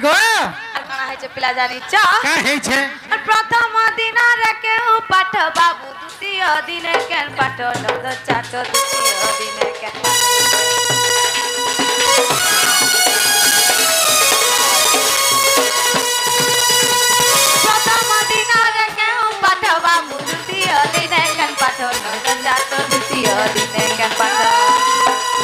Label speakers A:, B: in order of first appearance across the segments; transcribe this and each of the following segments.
A: गो
B: আর কানা হয়েছে পিলা জানিছ
A: का है छे
B: আর প্রথম দিন রে কেউ পাঠ বাবু দ্বিতীয় দিনে কেন পাঠ নদ চাট দ্বিতীয় দিনে কেন প্রথম দিন রে কেউ পাঠ বাবু দ্বিতীয় দিনে কেন পাঠ নদ চাট দ্বিতীয় দিনে কেন পাঠ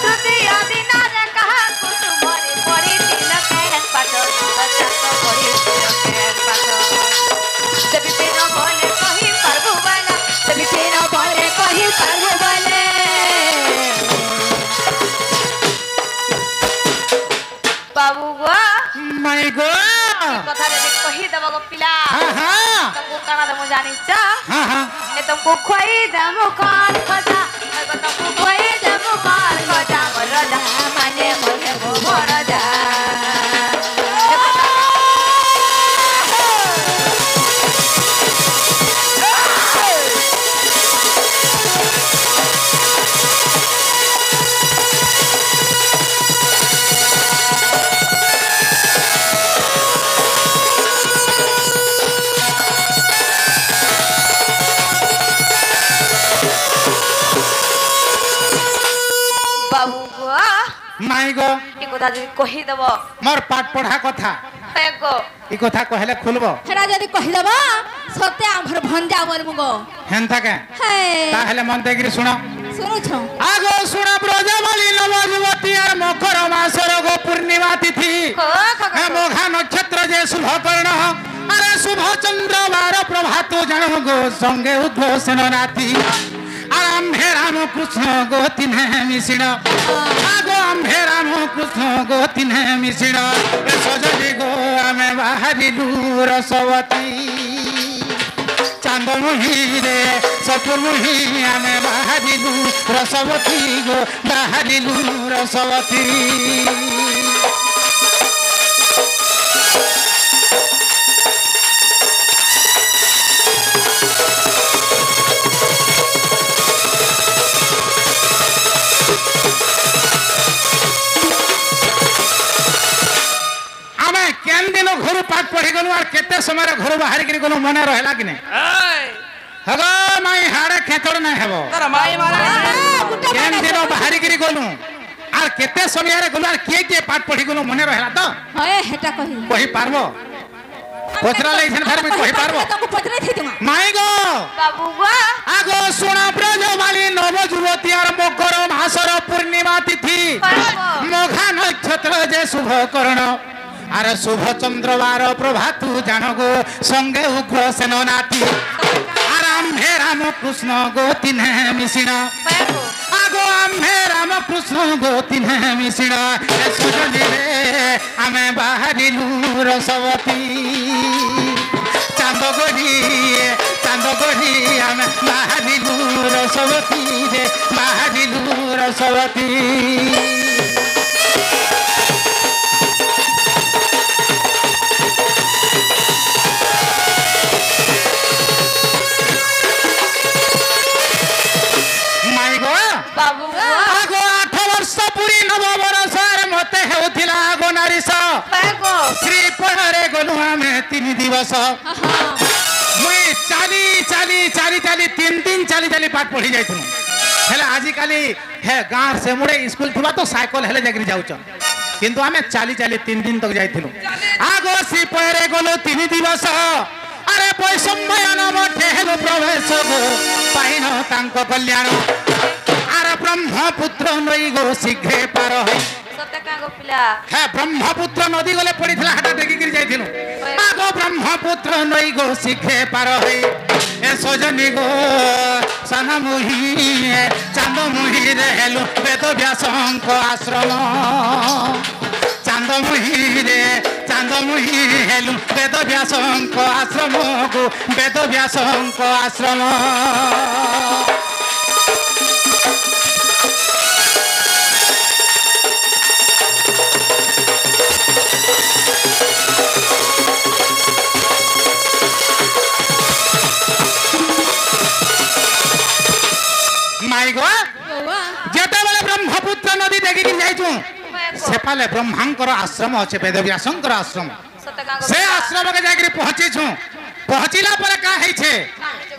B: তৃতীয় দিন রে কাহা কুসুমরে পড়ি দিন কেন পাঠ নদ চাট পড়ি দিন কেন পাঠ सभी तेरा बोले कहीं परबू वाला सभी तेरा बोले कहीं परबू वाले बाबू गो
A: माय गो
B: कथा रे कही दब गो पिला
A: हां हां
B: तुमको काना दम जानी छ
A: हां हां
B: ए तुमको खोई दम कान खजा मैं तुमको खोई दम कान खजा मरदा माने मोरे मरदा बाबू गो
A: माय गो
B: ए कथा जे कही दब
A: मोर पाठ पढ़ा कथा
B: ए गो
A: ई कथा कहले खुलबो
C: হেরা যদি কহিদেব সত্যি আমার ভঞ্জা বলবো গো
A: हेनता के
C: হ্যাঁ
A: ताहले मन देगिरी सुनो
C: শুনুছ
A: आगो सुना ब्रजबली नवजुवती और मकर मासर गो पूर्णिमा तिथि हे मोघा नक्षत्र जे शुभ कर्ण अरे शुभ चंद्र वार प्रभात जन गो संगे उद्घोषण नाती आम्भे राम कृष्ण गोति ने मिसिण आगो आम्भे राम कृष्ण गोति ने मिसिण ए सजली गो आमे बाहरिलु रसवती चांद मुही रे सपुर मुही आमे बाहरिलु रसवती गो बाहरिलु रसवती आमे केन दिन घर पाठ पढ़ी गलु और केते समय रे घर बाहर गिरी गलु मने रहला कि नै हगो माई हाड़े खेतड़ नै हेबो
D: तारा माई मारा
A: केन दिन बाहर गिरी गलु और केते समय रे गलु और के पाठ पढ़ी गलु मने रहला तो
C: হয়ে হেটা কহি
A: कहि पारबो पचरा लेछन फेर कहि पारबो
C: তোকে পচরে থি তোমা
A: माई गो
B: बाबू गो
A: आगो सुना ब्रजवाली नव जुवती और मकर मासर पूर्णिमा तिथि मोघा नक्षत्र जे शुभ कर्ण अरे शुभ चंद्रवार प्रभातु जान गो संगे उग्र सेन नाती आराम्भे राम कृष्ण गोति ने मिसिण आगो आम्भे राम कृष्ण गोति ने मिसिण ए सुजनी रे आमे बाहरिलु रसवती चांद गढ़ी आमे बाहरिलु रसवती रे बाहरिलु रसवती माई गो
B: बाबू गो
A: आगो 8 वर्ष पूरी नव वर्ष मते हेउथिला आगो नारीस
B: गो
A: श्री पहरे गलु आमे 3 दिवस मुई चाली चाली चाली चाली 3 दिन चाली चाली पाठ पढ़ी जाइथु हेले आजि काली हे गांव से मुड़े स्कूल थबा तो साइकिल हेले जागरी जाउछ किंतु आमे चाली चाली 3 दिन तक जाइथिलु आगो श्री पहरे गलु 3 दिवस अरे वैषम्यन मठे हेलो प्रवेश गो पाइन तांको कल्याण अरे ब्रह्मपुत्र नई गो शीघ्रे पार है
B: सत्य का गो पिला
A: हे ब्रह्मपुत्र नदी गले पड़ीथिला हाटा टेकी गिर जाइथिलु आगो ब्रह्मपुत्र नई गो शीघ्रे पार है ए सजनी गो सन मुही चांद मुही रे हेलो वेद व्यासंक आश्रम चांद मुही रे चांद मुही हेलु वेद व्यासंक आश्रम गो वेद व्यासंक आश्रम माई गो जेते बेले ब्रह्मपुत्र नदी देखि जाइछु सेपाले ब्रह्मांकर आश्रम अच्छे वेदव्यासंकर आश्रम से आश्रम के जाकर पहुंची छु पहुंचला पर का है छे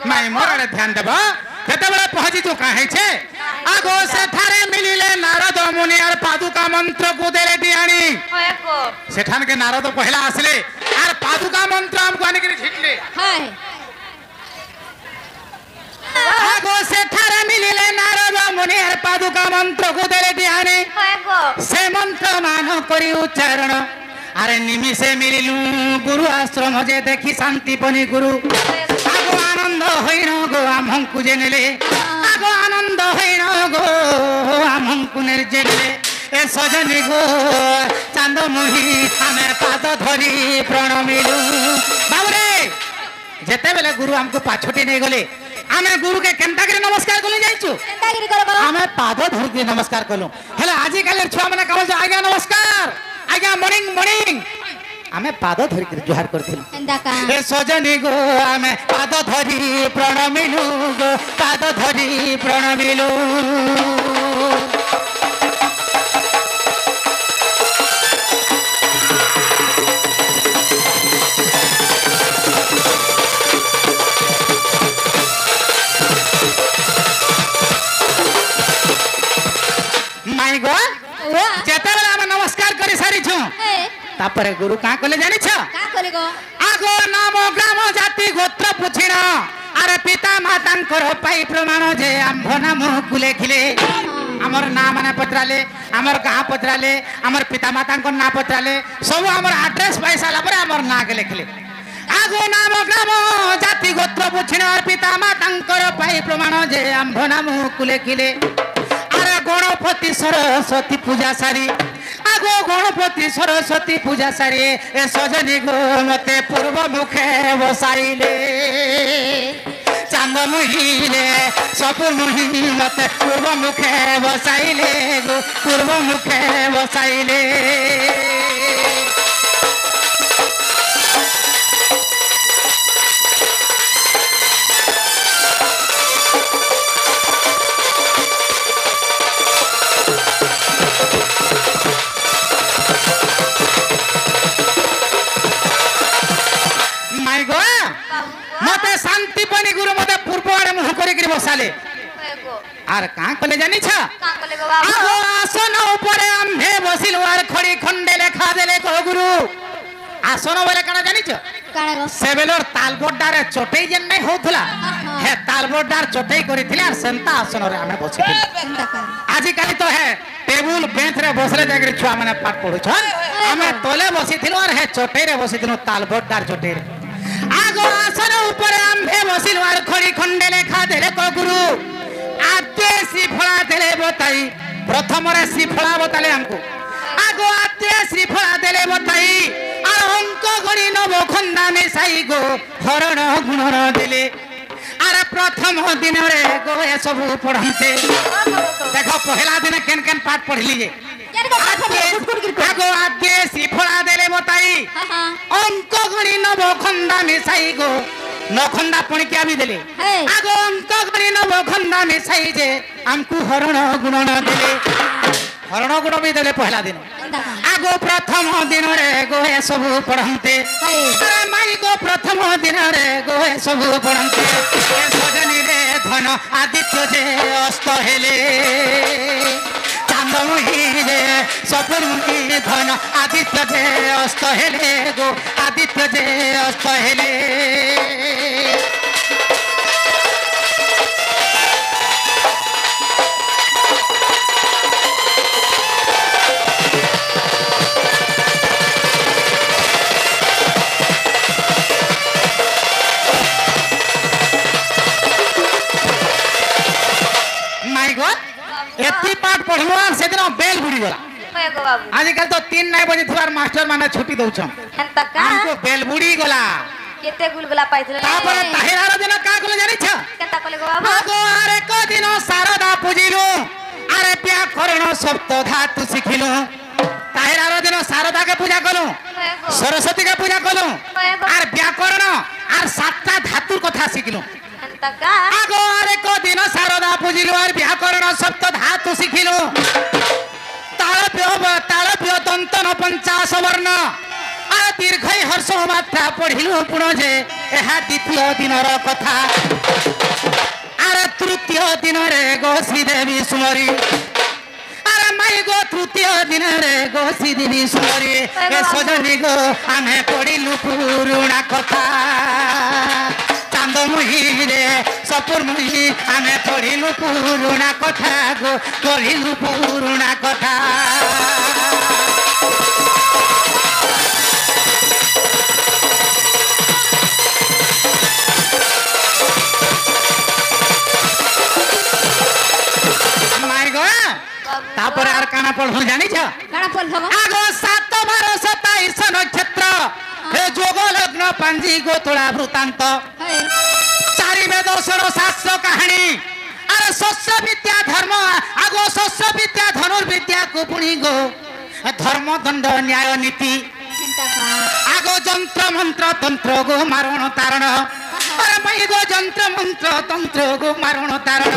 A: माई मोर आड़े ध्यान देब केते बेले पहुंची छु का है छे आगो से थारे मिलिले नारद मुनि और पादुका मंत्र को देले दियानी सेठान के नारद पहला आसले और पादुका मंत्र हमको आने के छिटले
C: हाय
A: आगो से थारे मिलिले नारद मुनि और पादुका मंत्र को देले दियानी से मंत्र मान करी उच्चारण अरे निमिषे मिलिलु गुरु आश्रम जे देखी शांति पनी गुरु आगो आनंद होइन गो आमंकु जेनेले आगो आनंद होइन गो आमंकु निर्जेले ए सजनी गो चांद मुही आमे पाद धरी प्रणमिलु बाबरे जेते बेले गुरु हमको पाछोटी नहीं गले आमे गुरु के केनता करे नमस्कार कलु जाइछु
C: केनता गिरी करबो
A: आमे पाद धरि के नमस्कार कलु हेले आजि काले छुआ माने कहल जे आज्ञा नमस्कार आज्ञा मॉर्निंग मॉर्निंग आमे पाद धरि के जुहार करथिलु
C: केनता का
A: ए सजनी गो आमे पाद धरि प्रणमिलु गो पाद धरि प्रणमिलु माई गो जेते बेला हम नमस्कार करी सारी छु तापरे गुरु का कहले जानि छ
C: का कले गो
A: आगो नाम ग्राम जाति गोत्र पुछिना अरे पिता मातांकर पाई प्रमाण जे आंभ नाम कुले खिले हमर नाम माने पत्राले हमर गां पत्राले हमर पिता मातांकर ना पत्राले सब हमर एड्रेस पाई साला पर हमर ना के लिखले आगो नाम ग्राम जाति गोत्र पुछिना पिता मातांकर पाई प्रमाण जे आंभ नाम कुले खिले अरे गणपति सरस्वती पूजा सारी आगो गणपति सरस्वती पूजा सारी ए सजनी गो मते पूर्व मुखे बसाइले चांद मुहिले सब मुहि मते पूर्व मुखे बसाइले गो पूर्व मुखे बसाइले मते शांति पनी गुरु मते पूर्व आड़े मुह करी के बसाले आर का कले जानि छ आगो आसन ऊपरे आंभे बसिल आर खड़ी खंडे लेखा देले को गुरु आसन बोले काना जानि छ
C: काना गो
A: सेबेलर तालबोडारे चोटई जेन नै होथला हे तालबोडार चोटई करिथिले आर सेंता आसन रे हमें बसिथिले
C: केनता का
A: आजि काली तो है टेबुल बेंच रे बसले जागरे छुआ माने पाठ पढु छन हमें तोले बसिथिलो आर हे चोटई रे बसिथिलो तालबोडार चोटई रे आगो आसन ऊपर आंभे बसिल आर खड़ी खंडे लेखा देले को गुरु आते श्रीफला देले बताई प्रथम रे श्रीफला बताले हमको आगो आते श्रीफला देले बताई आर अंक गणी नव खंडा में साई गो हरण गुणर देले आर प्रथम दिन रे गो ए सब पढ़ते देखो पहला दिन केन केन पाठ पढ़ली जे आगो आते श्रीफला देले बताई
C: हां
A: अंक गणी नव खंडा मिसाई गो नखंडा पुणी क्या भी देले आगो अंक गणी नव खंडा मिसाई जे हमको हरण गुण न देले हरण गुण भी देले पहला दिन आगो प्रथम दिन रे गो ए सब पढ़ते अरे माई गो प्रथम दिन रे गो ए सब पढ़ते ए सजनी रे धन आदित्य जे अस्त हेले चांद मुहिले सपुर मुहि धन आदित्य जे अस्त हेले गो आदित्य जे अस्त हेले माय गॉड एती पाठ पढ़लो से दिन बेल बुड़ी गला आजकल तो 3 नहीं बजे थोड़ा मास्टर माने छुट्टी दउछन हमको बेल बुड़ी गला
B: केते गुलगुला पाइथले
A: तापर ताहिरार दिन का कले जानि छ
B: केता कले गो बाबू
A: आगो अरे को दिन शारदा पूजिलु अरे व्याकरण सप्त धातु सिखिलु ताहिरार दिन शारदा के पूजा कलु सरस्वती के पूजा कलु और व्याकरण और 7टा धातुर कथा सिखिलु आगो अरे को दिन शारदा पूजिलु और व्याकरण सप्त धातु सिखिलु तालव्य दंतन 50 वर्ण आ दीर्घ हर्ष मात्रा पढ़िलु पुण जे एहा द्वितीय दिनर कथा अरे तृतीय दिन रे गो श्रीदेवी सुमरी अरे माई गो तृतीय दिन रे गो श्रीदेवी सुमरी ए सजनी गो आमे पढ़िलु पुरुणा कथा चांद मुही रे सपुर मुही आमे पढ़िलु पुरुणा कथा गो पढ़िलु पुरुणा कथा तापर आर काना पढ़ो जानी छ
C: काना पढ़ो
A: आगो 7 12 27 नक्षत्र हे जोग लग्न पांजी गोतुळा वृत्तांत चारि वेद सरो शास्त्र कहानी अरे शस्त्र विद्या धर्म आगो शस्त्र विद्या धनुर्विद्या को पुणी गो धर्म दंड न्याय नीति आगो जंत्र मंत्र तंत्र गो मारण तारण अरे मई गो जंत्र मंत्र तंत्र गो मारण तारण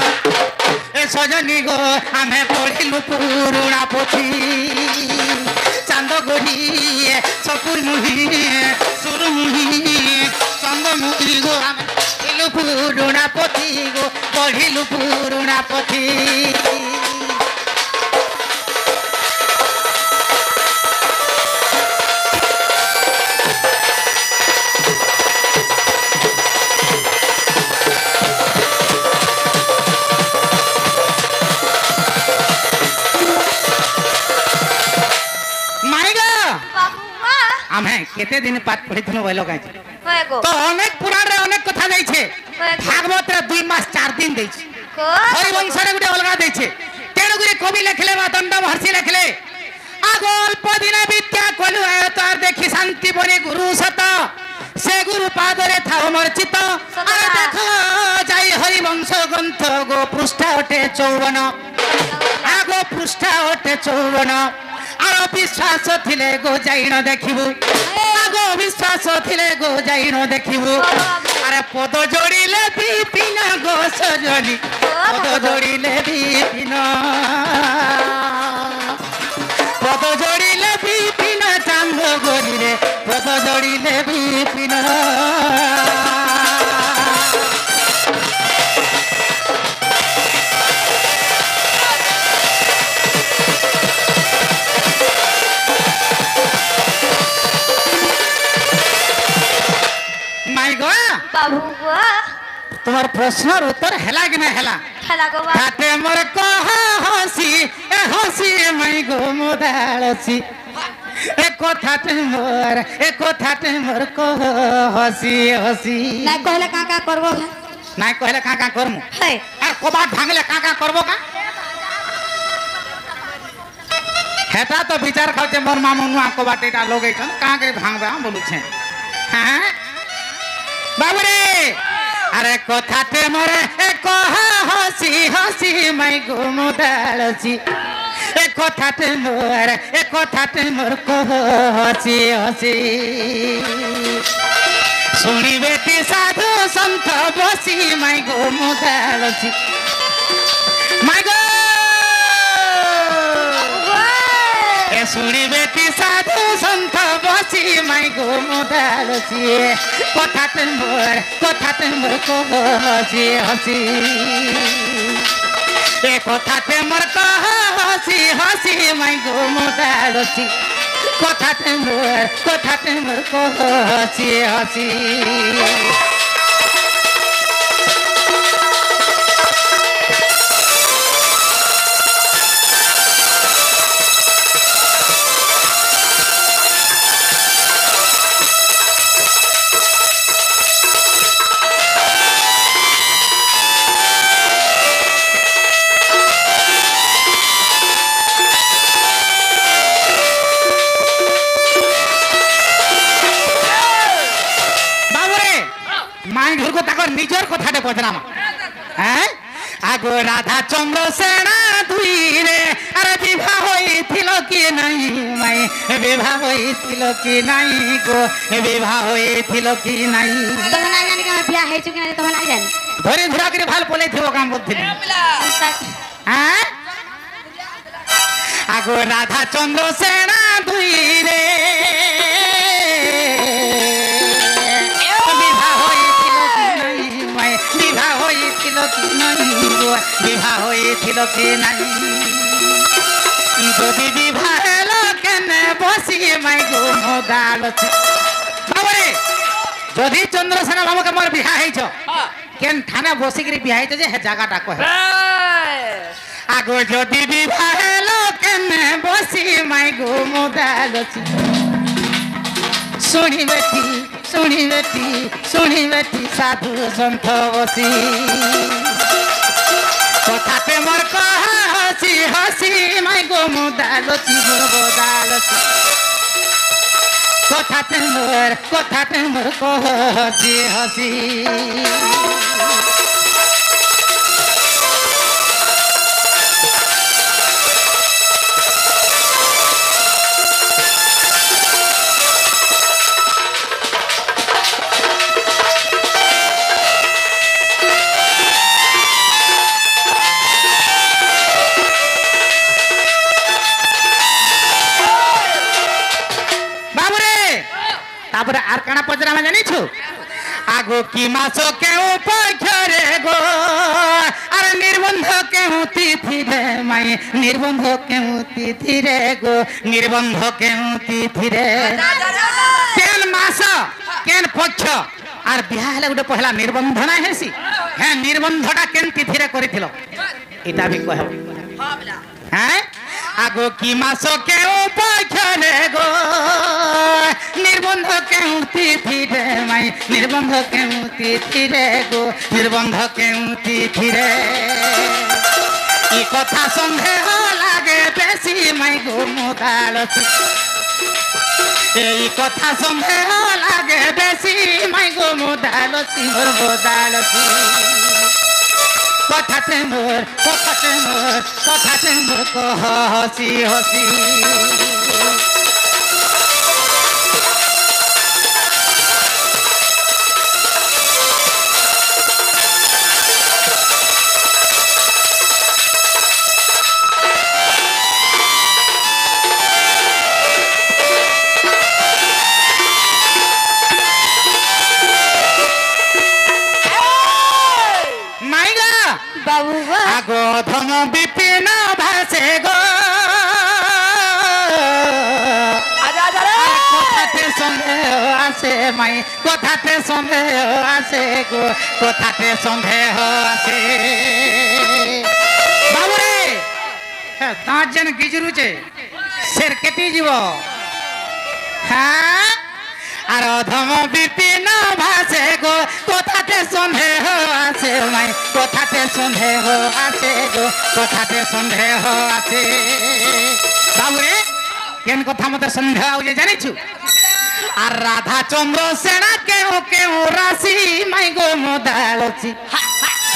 A: ए सजनी गो आमे पढ़िलु पुरुणा पोथी चांद गोही सपुर मुही सुर मुही चांद मुही गो आमे पढ़िलु पुरुणा पोथी गो पढ़िलु पुरुणा पोथी केते दिन पाठ पढ़िथिनो बोलो गाय तो अनेक पुराण रे अनेक कथा दै छे भागवत रे 2 मास 4 दिन दै छे हरिवंश रे गुटे अलगा दै छे तेणु गुरे कवि लिखले बा दंड महर्षि लिखले आगो अल्प दिन विद्या कोलु अवतार देखि शांति बने गुरु सत से गुरु पाद रे थाओ मर्चित अरे देखो जाई हरिवंश ग्रंथ गो पृष्ठा अटे 54 आगो पृष्ठा अटे 54 आरो विश्वास थिले गो जाइनो देखिबु आगो विश्वास थिले गो जाइनो देखिबु अरे पद जोड़िले बिपिन गो सजनी पद जोड़िले बिपिन पद जोड़िले बिपिन चांद गोरी रे पद जोड़िले बिपिन
B: बाबू
A: तुम्हार प्रश्न उत्तर हैला कि नहीं हैला
B: हैला गो
A: खाते मोर कह हसी ए हसी मई गो मोदालसी ए कोठाटे मोर कह हसी हसी
C: ना कहले का करबो
A: ना कहले का करमु
B: है
A: आ कोबाट भांगले का करबो का हेता तो विचार खाते मोर मामू नुआ कोबाटेटा लोगे छन का करे भांगबा बोलु छे हां बाबरे अरे कोठाटे मोरे ए कह हसी हसी मई गो मोदालसी ए कोठाटे मोर कह हसी हसी सुनी बेटी साधु संत बसी मई गो मोदालसी मई गो ए सुनी बेटी साधु संत बसी मई गो मोदालसी कोठाटे मोर कह हसी हसी ए कोठाटे मोर कह हसी हसी मई गो मोदालसी कोठाटे मोर कह हसी हसी निजर कथाटे पचरामा हैं आगो राधा चंद्र सेना दुई रे अरे विवाह होइथिलो कि नहीं माई विवाह होइथिलो कि नहीं गो विवाह होइथिलो कि नहीं
C: तो ना जाने का बियाह है कि नहीं तो ना जाने
A: धरे धुरा करे भाल पले थिबो काम बोलथिले हैं আগো রাধা চন্দ্র সেনা দুই রে বিবাহ হয়েছিল কি নাই মাই বিবাহ হয়েছিল কি নাই গো বিবাহ হয়েছিল কি নাই যদি বিবাহ হলো কেনে বসি মাই গো মোদালছি বাবারে যদি চন্দ্রসেনা বাবুকে মোর বিহা হয়েছ কেন থানা বসিকি বিহা হয়েছ যে হে জায়গাটা কহে আগো যদি বিবাহ হলো কেনে বসি মাই গো মোদালছি শুনিবেটি সাধু সন্থ বসি কথাতে মোর কহ হসি হসি মাই গো মোদালছি মোদালছি কথাতে মোর কহ হসি হসি তারপরে আর কানা পচরা আমি জানিছু আগো কি মাস কেউ পক্ষরে গো আর নির্বন্ধ কেউ তিথি রে মাই নির্বন্ধ কেউ তিথি রে গো নির্বন্ধ কেউ তিথি রে কেন মাস কেন পক্ষ আর বিহা হলে গোটে পহলা নির্বন্ধ না হেসি হ্যাঁ নির্বন্ধটা কেন তিথিরে করিছিল এটা বি কহ হ্যাঁ আগো কি মাস কেউ পক্ষরে গো নির্বন্ধ কেউ তিথি রে মাই নির্বন্ধ কেউ তিথি রে গো নির্বন্ধ কেউ তিথি রে এই কথা সন্দেহ লাগে বেশি মাই গো মোদালছি এই কথা সন্দেহ লাগে বেশি মাই গো মোদালছি মোর মোদালছি কথাতে মোর কহ হসি হসি
C: বাবু গো
A: আগো ধন বিপিন ভাসে গো কথাতে সন্দেহ আছে মাই কথাতে সন্দেহ আছে গো কথাতে সন্দেহ আছে বাবুরে দাঁত যেন গিজরুছে সের কেটে যাব হ্যাঁ আর অধম বিপিন ভাসে গো কথাতে সন্দেহ আছে মাই কথাতে সন্দেহ আছে গো কথাতে সন্দেহ আছে বাবুরে কেন কথা মতে সন্দেহ আউছে জানিছু আর রাধা চন্দ্র সেনা কেউ কেউ রাশি মাই গো মোদালছি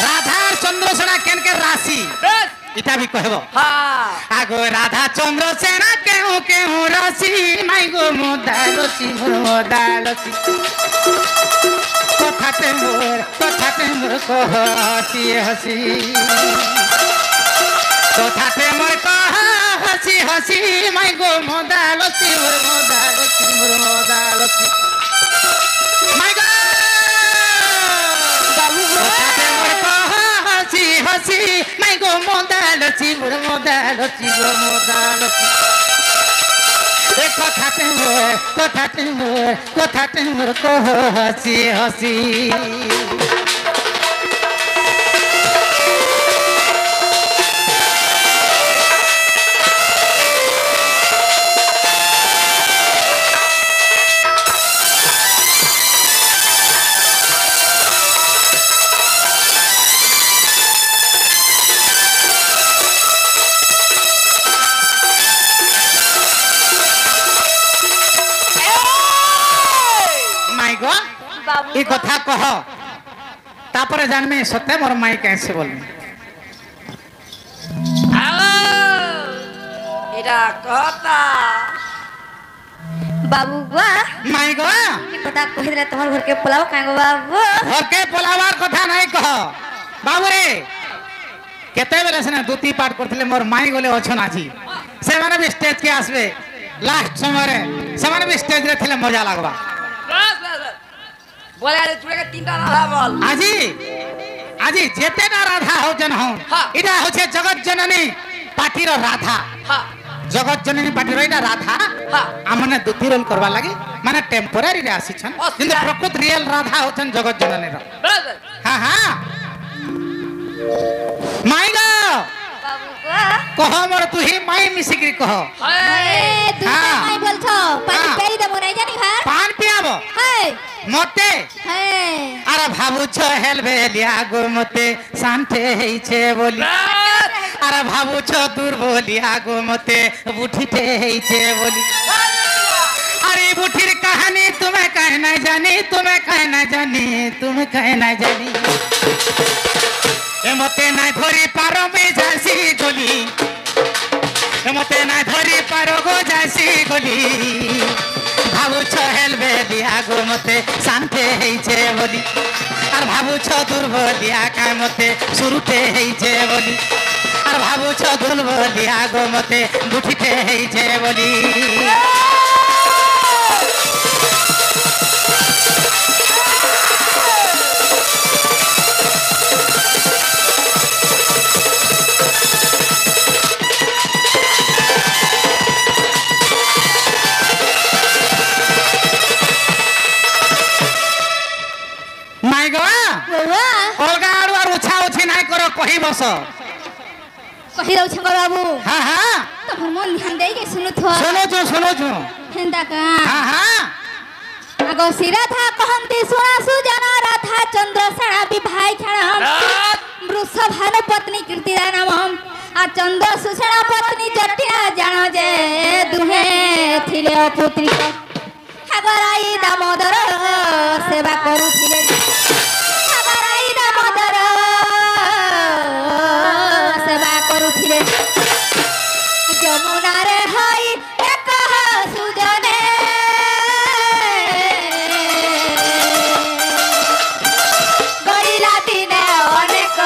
A: রাধা চন্দ্র সেনা কেন কে রাশি এটা বি কহব আগো রাধা চন্দ্র সেনা কেউ কেউ রাশি মাই গো মোদালছি মোদালছি কথাতে মোর কহ হসি হসি কথাতে মোর কহ হসি হসি মাই গো মোদালছি মোদালছি মোদালছি মাই গো
C: বাবু গো
A: কথাতে মোর কহ হসি হসি মাই গো মোদালছি মোদালছি মোদালছি কথাতে মোর কহ হসি হসি
B: বাবু
A: এই কথা কহ তারপরে জানবি সত্যি মোর মাই কেসে বলবি
B: এটা কথা বাবু গো
A: মাই গো
B: এই কথা কহিলে তোমার ঘরকে পোলাও কাঙ্গ বাবু
A: ঘরকে পলাবার কথা নাই কহ বাবু রে কেতে বেলে সিনা দুতি পাঠ করছিলে মোর মাই গলে অছন আছি से माने भी स्टेज के आसबे लास्ट समय रे से माने भी स्टेज रे थिले मजा लागबा
D: बस बस बस बोले आज चुड़े के तीनटा राधा बोल
A: আজি আজি যেতে না রাধা হজন হন
D: হ্যাঁ।
A: এটা হচ্ছে জগৎ জননী পাটির রাধা
D: हां
A: জগৎ জননী পাটির এটা রাধা
D: হ্যাঁ।
A: আমনে দুটি রোল করবা লাগি মানে টেম্পোরারি রে আসিছন
D: অস্থির।
A: কিন্তু প্রকৃত রিয়েল রাধা হচ্ছেন জগৎ জননীর
D: बस बस
A: হ্যাঁ হ্যাঁ মাই গো
B: बाबू
A: কহ মোর তুই মাই মিশিকি কহ
D: हाय
C: তুই
A: হ্যাঁ।
C: মাই বলছো পানি
A: হ্যাঁ।
C: পেরি দেবো নাই জানি ঘর
A: পান পিয়াব
C: হ্যাঁ
A: মতে
C: হ্যাঁ
A: আরে ভাবুছ হেলবে লিয়া গো মতে শান্তে হইছে বলি আরে ভাবুছ দুর্বলিয়া গো মতে বুঠিতে হইছে বলি আরে বুঠির কাহানি তুমি কহ না জানি তুমি কহ না জানি তুমি কহ না জানি এ মতে নাই ধরি পারো মে যাসি গলি এ মতে নাই ধরি পারো গো যাসি গলি ভাবুছ হেলবে লিয়া গো মতে শান্তে হইছে বলি আর ভাবুছ দুর্বলিয়া কায় মতে শুরুতে হইছে বলি আর ভাবুছ দুর্বলিয়া গো মতে বুঠিতে হইছে বলি মাই গো
C: বাবা
A: অলগা আড়ু আর উছা উছি নাই করো কহি বস
C: কহি দઉં છું બાબુ
A: হ্যাঁ হ্যাঁ
C: তোমার মন ধ্যান দেই কে শুনু থো
A: শুনুছু
C: হেন্দা কা
A: হ্যাঁ হ্যাঁ
C: আগো সিরাধা কহন্তি শুনা সুজন রাধা চন্দ্র সেনা বিভাই খেড়ম বৃষভানু পত্নী কীর্তিদা নাম আর চন্দ্র সুষেণা পত্নী জটিলা জান যে দুহে থিলে পুত্রী হাগরাই দামোদর সেবা করুছিলে হাগরাই দামোদর সেবা করুছিলে যমুনারে হই এক সুজনে গড়িলা দিনে অনেক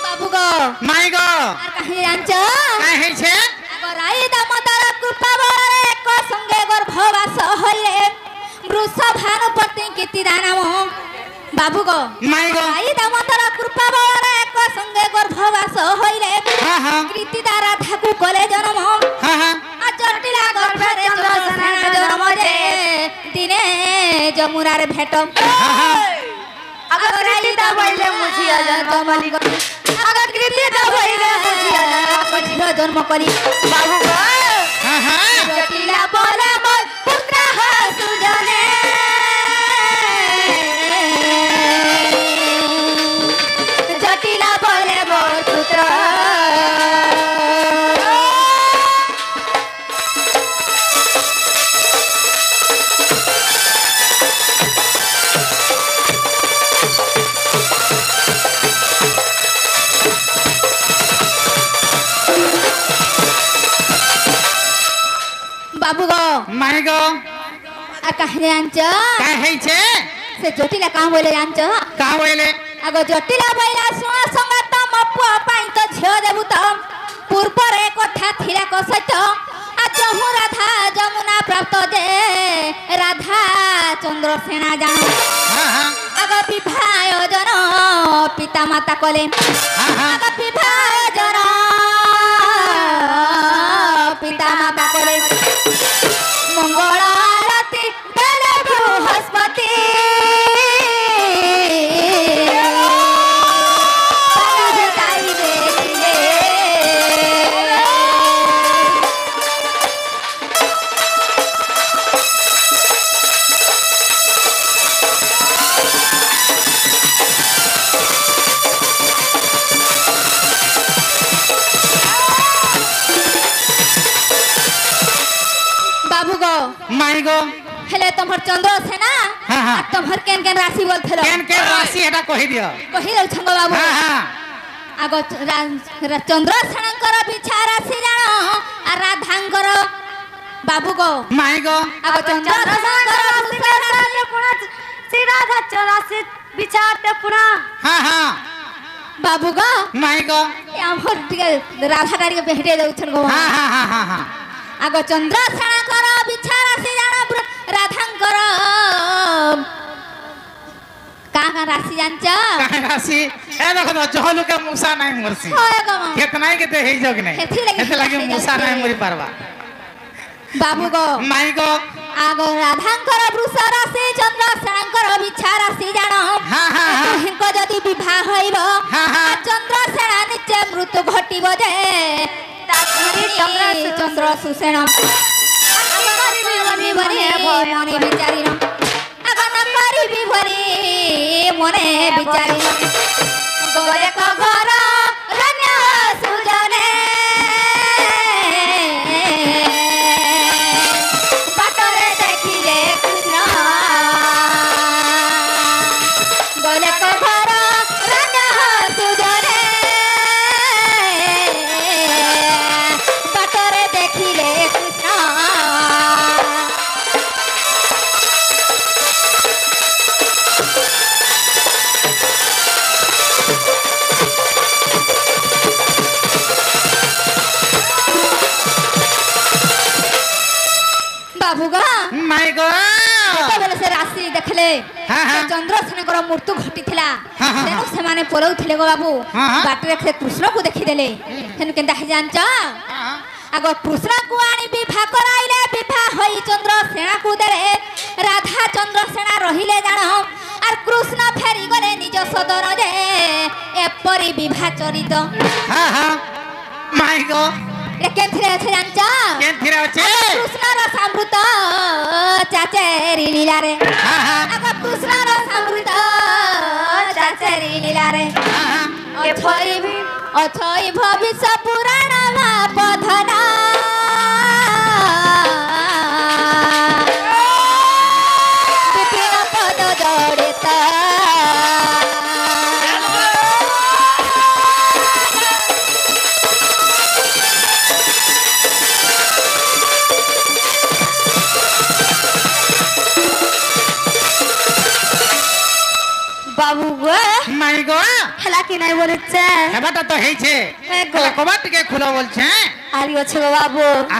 C: বাবু গো
A: মাই গো
C: আর কাহিনী জানছ
A: কাই হইছে
C: রাই দামোদর কৃপা বଳରେ ଏକ ସଙ୍ଗେ ଗର୍ଭବାସ ହଇଲେ ବୃଷଭାନୁ ପତ୍ନୀ କୀର୍ତ୍ତିଦା ନାମ ବାବୁ ଗো
A: মাই গো
C: রাই দামোদর কৃপা বଳରେ ଏକ ସଙ୍ଗେ ଗର୍ଭବାସ ହଇଲେ
A: হ্যাঁ হ্যাঁ
C: কীর্ତ୍তিদা রাধাକୁ কলে জন্ম
A: হ্যাঁ হ্যাঁ
C: আর জটিলা গর্ভরে চন্দ্রসেনা জন্ম যে দিনে যমুনার ভেট
A: হ্যাঁ হ্যাঁ
C: আগত কীর্তিদা বইলে মুছিয়া জন্মলি আগত কীর্তিদা বইলে মুছিয়া ঝিও জন্ম করি বাবু গো
A: হ্যাঁ হ্যাঁ
C: জটিলা বলে মোর পুত্র সুজনে জটিলা বলে মোর পুত্র বাবু গো
A: মাই গো
C: আর কাহিনী জানছ
A: কাই হইছে
C: সে জটিলা কাম বলে জানছ
A: কা বইলে
C: আগ জটিলা বইলা শুଣା সঙ্গে তম পুଅ ପାଇଁ ତ ଝିଅ ଦେବୁ ତ ପୂର୍ବରେ କଥା ଥିଲା କ ସତ୍ୟ ଆଜ ମୁଁ ରାଧା ଯମୁନା ପ୍ରାପ୍ତ ଯେ ରାଧା ଚନ୍ଦ୍ରସେନା ଜାଣ
A: হ্যাঁ হ্যাঁ
C: আগ বিবাহ আয়োজন পিতা মাতা কলে
A: হ্যাঁ হ্যাঁ
C: আগ বিবাহ আয়োজন পিতা মাতা কলে মঙ্গল আরতি বেলে বৃহস্পতি তাই দেখিলে বাবু গো
A: মাই গো
C: হেলে তোমার চন্দ্রসেনা
A: হ্যাঁ, হ্যাঁ।
C: আর তোমার কেন কেন রাশি বলছিল
A: কেন কেন রাশি এটা কহি দিও
C: কহি দઉં છું বাবু
A: হ্যাঁ হ্যাঁ
C: আগ চন্দ্রসেনଙ୍କର বিছা রাশি জাণ আর রাধাঙ্কর বাবু গো
A: মাই গো
C: আগ চন্দ্রসেনଙ୍କର বৃষ রাশি
B: পুরা শ্রী রাধা চরাসি বিচারতে পুরা
A: হ্যাঁ হ্যাঁ
C: বাবু গো
A: মাই গো
C: আমার টিকে রাধাটা টিকে ভেটে দেউছন গো
A: হ্যাঁ হ্যাঁ হ্যাঁ হ্যাঁ হ্যাঁ
C: আগ চন্দ্রসেনଙ୍କର বিছা রাশি জাণ রাধাঙ্কর কাহা রাশি জানছ
A: কাহে রাশি এ দেখো তো জহলুকে মুসা নাই মরছি
C: হয় গো
A: কেতনাই কেতে হেই যোগ নাই
C: হেথি লাগি
A: মুসা নাই মরি পারবা
C: বাবু গো
A: মাই গো
C: আগ রাধাঙ্কর বৃষ রাশি চন্দ্রসেনଙ୍କର বিছা রাশি জাণ
A: হ্যাঁ হ্যাঁ হ্যাঁ
C: দুহিଁଙ୍କ ଯଦି ବିବାହ ହୋଇବ
A: হ্যাঁ হ্যাঁ
C: ଚନ୍ଦ୍ରସେନ ନିଶ୍ଚୟ ମୃତ୍ୟୁ ଘଟିବ ଯେ ଚନ୍ଦ୍ରସୁଷେଣ ମନେ ବିଚାରିନ ଆଗନ କରିବି ଭରି ମନେ ବିଚାରିନ ଗୋରେକ ଘର ରନ୍ୟ ସୁଜନେ ବାଟରେ ଦେଖିଲେ କୃଷ୍ଣ ଗୋରେକ ଘର ରନ୍ୟ ସୁଜନେ ବାଟରେ ଦେଖିଲେ କୃଷ୍ଣ বাবু গো
A: মাই গো
C: ଯେତେବେଳେ ସେ ରାଶି ଦେଖିଲେ
A: ହଁ, ହଁ।
C: ଚନ୍ଦ୍ରସେନଙ୍କର ମୃତ୍ୟୁ ଘଟିଥିଲା
A: ହଁ, ହଁ,
C: ତେଣୁ ସେମାନେ ପଳଉଥିଲେ ଗୋ ବାବୁ
A: ହଁ, ହଁ।
C: ବାଟରେ ସେ କୃଷ୍ଣକୁ ଦେଖିଦେଲେ ତେଣୁ କେନ୍ତା ହେଇ ଜାଣିଛ ଆଗ କୃଷ୍ଣକୁ ଆଣି ବିଭା କରାଇଲେ ବିଭା ହୋଇ ଚନ୍ଦ୍ରସେନାକୁ ଦେଲେ ରାଧା ଚନ୍ଦ୍ରସେନା ରହିଲେ ଜାଣ আর কৃষ্ণ ফেরি গলে নিজ সদরে এপরি বিভা চরিত
A: হ্যাঁ হ্যাঁ মাই গো
C: এটা কেন্থিরে আছে জানছ
A: কেনথিরে আছে
C: কৃষ্ণর সামৃত চাচেরি লীলারে
A: হ্যাঁ হ্যাঁ
C: আগ কৃষ্ণর সামৃত চাচেরি লীলারে
A: হ্যাঁ
C: অছই ভবিষ্য পুরাণ পধনা বিপিন পদ জড়িত বাবু গো
A: মাই গো
C: হেলা কি নাই বলেছে
A: হেবাটা তো হেইছে
C: হ্যাঁ গো।
A: কবার টিকে খুলো বলছে
C: আর গো বাবু